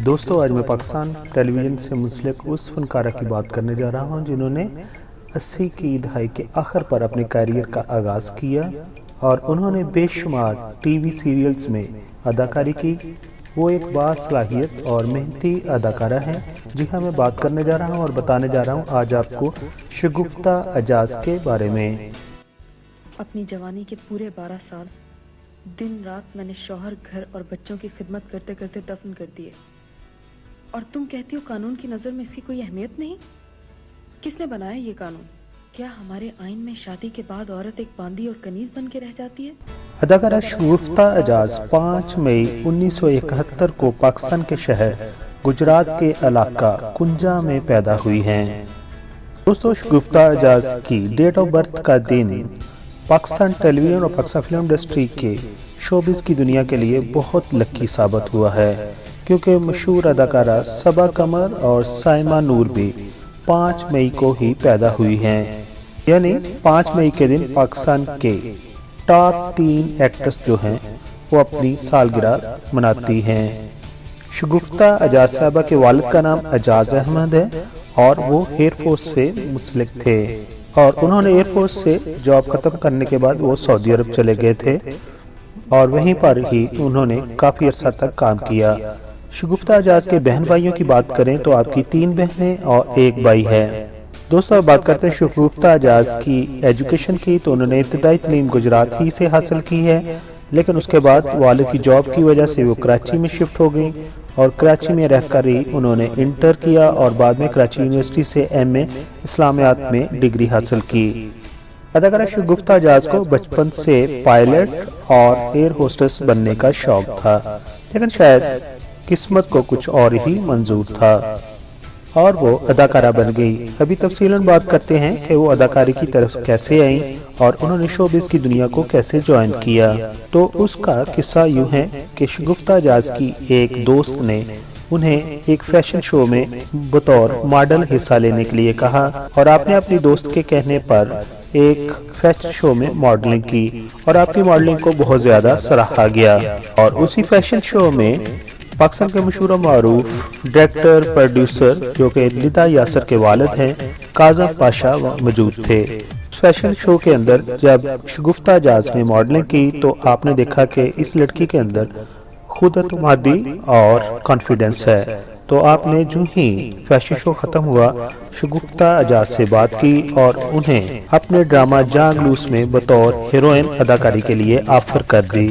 دوستو آج میں پاکستان ٹیلی ویژن سے منسلک اس فنکارہ کی بات کرنے جا رہا ہوں جنہوں نے 80 کی دہائی کے آخر پر اپنے کیریئر کا آغاز کیا اور انہوں نے بے شمار ٹی وی سیریلز میں اداکاری کی۔ وہ ایک باصلاحیت اور محنتی اداکارہ ہیں۔ جی ہاں، میں بات کرنے جا رہا ہوں اور بتانے جا رہا ہوں آج آپ کو شگفتہ اعجاز کے بارے میں۔ اپنی جوانی کے پورے 12 سال دن رات میں نے شوہر، گھر اور بچوں کی خدمت کرتے کرتے دفن کر دیے، اور تم کہتی ہو قانون کی نظر میں اس کی کوئی اہمیت نہیں؟ کس نے بنایا یہ قانون؟ کیا ہمارے آئین میں شادی کے بعد عورت ایک باندی اور کنیز بن کے رہ جاتی ہے؟ اداکارہ شگفتہ اعجاز 5 مئی 1971 کو پاکستان کے شہر گجرات کے علاقہ کنجا میں پیدا ہوئی ہیں۔ دوستو، شگفتہ اعجاز کی ڈیٹ آف برتھ کا دن پاکستان ٹیلی ویژن اور پاکستان فلم انڈسٹری کے شوبز کی دنیا کے لیے بہت لکی ثابت ہوا ہے، کیونکہ مشہور اداکارہ صبا قمر اور سائمہ نور بھی 5 مئی کو ہی پیدا ہوئی ہیں۔ یعنی 5 مئی کے دن پاکستان کے ٹاپ 3 ایکٹرز جو ہیں وہ اپنی سالگرہ مناتی ہیں۔ شگفتہ اعجاز صاحبہ کے والد کا نام اعجاز احمد ہے اور وہ ایئر فورس سے منسلک تھے، اور انہوں نے ایئر فورس سے جاب ختم کرنے کے بعد وہ سعودی عرب چلے گئے تھے اور وہیں پر ہی انہوں نے کافی عرصہ تک کام کیا۔ شگفتہ اعجاز کے بہن بھائیوں کی بات کریں تو آپ کی 3 بہنیں اور 1 بھائی ہے۔ دوستو، اب بات کرتے ہیں شگفتہ اعجاز کی ایجوکیشن کی، تو انہوں نے ابتدائی تعلیم گجرات ہی سے حاصل کی ہے، لیکن اس کے بعد والد کی جاب کی وجہ سے وہ کراچی میں شفٹ ہو گئی اور کراچی میں رہ کر ہی انہوں نے انٹر کیا اور بعد میں کراچی یونیورسٹی سے ایم.اے اسلامیات میں ڈگری حاصل کی۔ اداکارہ شگفتہ اعجاز کو بچپن سے پائلٹ اور ایئر ہوسٹس بننے کا شوق تھا، لیکن شاید قسمت کو کچھ اور ہی منظور تھا اور وہ اداکارہ بن گئی۔ ابھی تفصیلاً بات کرتے ہیں کہ وہ اداکاری کی طرف کیسے آئیں اور انہوں نے شوبز کی دنیا کو کیسے جوائن کیا۔ تو اس کا قصہ یوں ہے کہ شگفتہ اعجاز کی ایک دوست نے انہیں ایک فیشن شو میں بطور ماڈل حصہ لینے کے لیے کہا، اور آپ نے اپنی دوست کے کہنے پر ایک فیشن شو میں ماڈلنگ کی اور آپ کی ماڈلنگ کو بہت زیادہ سراہا گیا۔ اور اسی فیشن شو میں پاکستان کے مشہور و معروف ڈائریکٹر پروڈیوسر جو کہ لدا یاسر کے والد ہیں، کاظم پاشا موجود تھے۔ فیشن شو کے اندر جب شگفتہ اعجاز نے ماڈلنگ کی تو آپ نے دیکھا کہ اس لڑکی کے اندر خود اعتمادی اور کانفیڈنس ہے، تو آپ نے جو ہی فیشن شو ختم ہوا شگفتہ اعجاز سے بات کی اور انہیں اپنے ڈرامہ جانگ لوس میں بطور ہیروئن اداکاری کے لیے آفر کر دی۔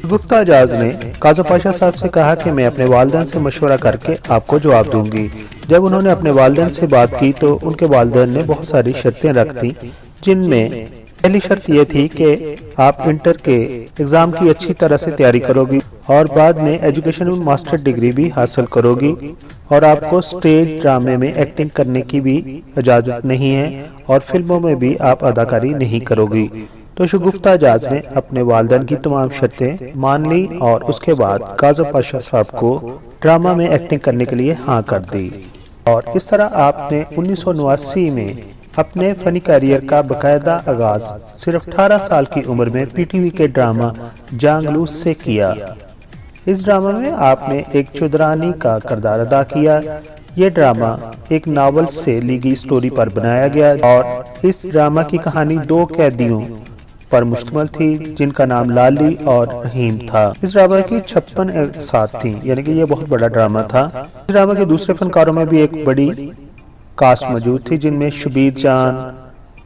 شگفتہ اعجاز نے کاظم پاشا صاحب سے کہا کہ میں اپنے والدین سے مشورہ کر کے آپ کو جواب دوں گی۔ جب انہوں نے اپنے والدین سے بات کی تو ان کے والدین نے بہت ساری شرطیں رکھ دیں، جن میں پہلی شرط یہ تھی کہ آپ انٹر کے ایگزام کی اچھی طرح سے تیاری کرو گی اور بعد میں ایجوکیشن میں ماسٹر ڈگری بھی حاصل کرو گی، اور آپ کو سٹیج ڈرامے میں ایکٹنگ کرنے کی بھی اجازت نہیں ہے اور فلموں میں بھی آپ اداکاری نہیں کرو گی۔ تو شگفتہ اعجاز نے اپنے والدین کی تمام شرطیں مان لی اور اس کے بعد کاظم پاشا صاحب کو ڈرامہ میں ایکٹنگ کرنے کے لیے ہاں کر دی، اور اس طرح آپ نے 1989 میں اپنے فنی کیریئر کا باقاعدہ آغاز صرف 18 سال کی عمر میں پی ٹی وی کے ڈرامہ جانگ لوس سے کیا۔ اس ڈرامہ میں آپ نے ایک چودرانی کا کردار ادا کیا۔ یہ ڈرامہ ایک ناول سے لی گئی سٹوری پر بنایا گیا اور اس ڈرامہ کی کہانی 2 قیدیوں پر مشتمل تھی جن کا نام لالی اور رحیم تھا۔ اس ڈرامہ کی 56 اقساط تھیں، یعنی کہ یہ بہت بڑا ڈرامہ تھا۔ اس ڈرامہ کے دوسرے فنکاروں میں بھی ایک بڑی کاسٹ موجود تھی، جن میں شبیر جان،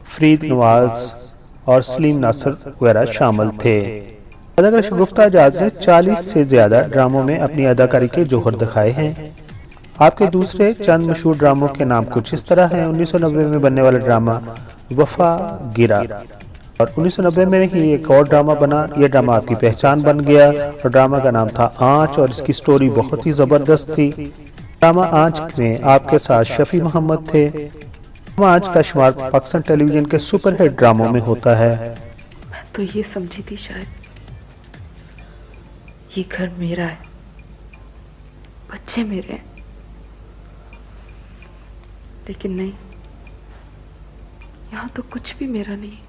فرید نواز اور سلیم ناصر وغیرہ شامل تھے۔ اداکارہ شگفتہ اعجاز نے 40 سے زیادہ ڈراموں میں اپنی اداکاری کے جوہر دکھائے ہیں۔ آپ کے دوسرے چند مشہور ڈراموں کے نام کچھ اس طرح ہیں۔ 1990 میں بننے والا ڈرامہ وفا گرا، اور 1990 میں ہی ایک اور ڈرامہ بنا، یہ ڈرامہ آپ کی پہچان بن گیا اور ڈرامہ کا نام تھا آنچ، اور اس کی سٹوری بہت ہی زبردست تھی۔ ڈرامہ آنچ میں آپ کے ساتھ شفیع محمد تھے۔ ڈرامہ آنچ کا شمار پاکستان ٹیلی ویژن کے سپر ہٹ ڈراموں میں ہوتا ہے۔ میں تو یہ سمجھی تھی شاید یہ گھر میرا ہے، بچے میرے ہیں، لیکن نہیں، یہاں تو کچھ بھی میرا نہیں۔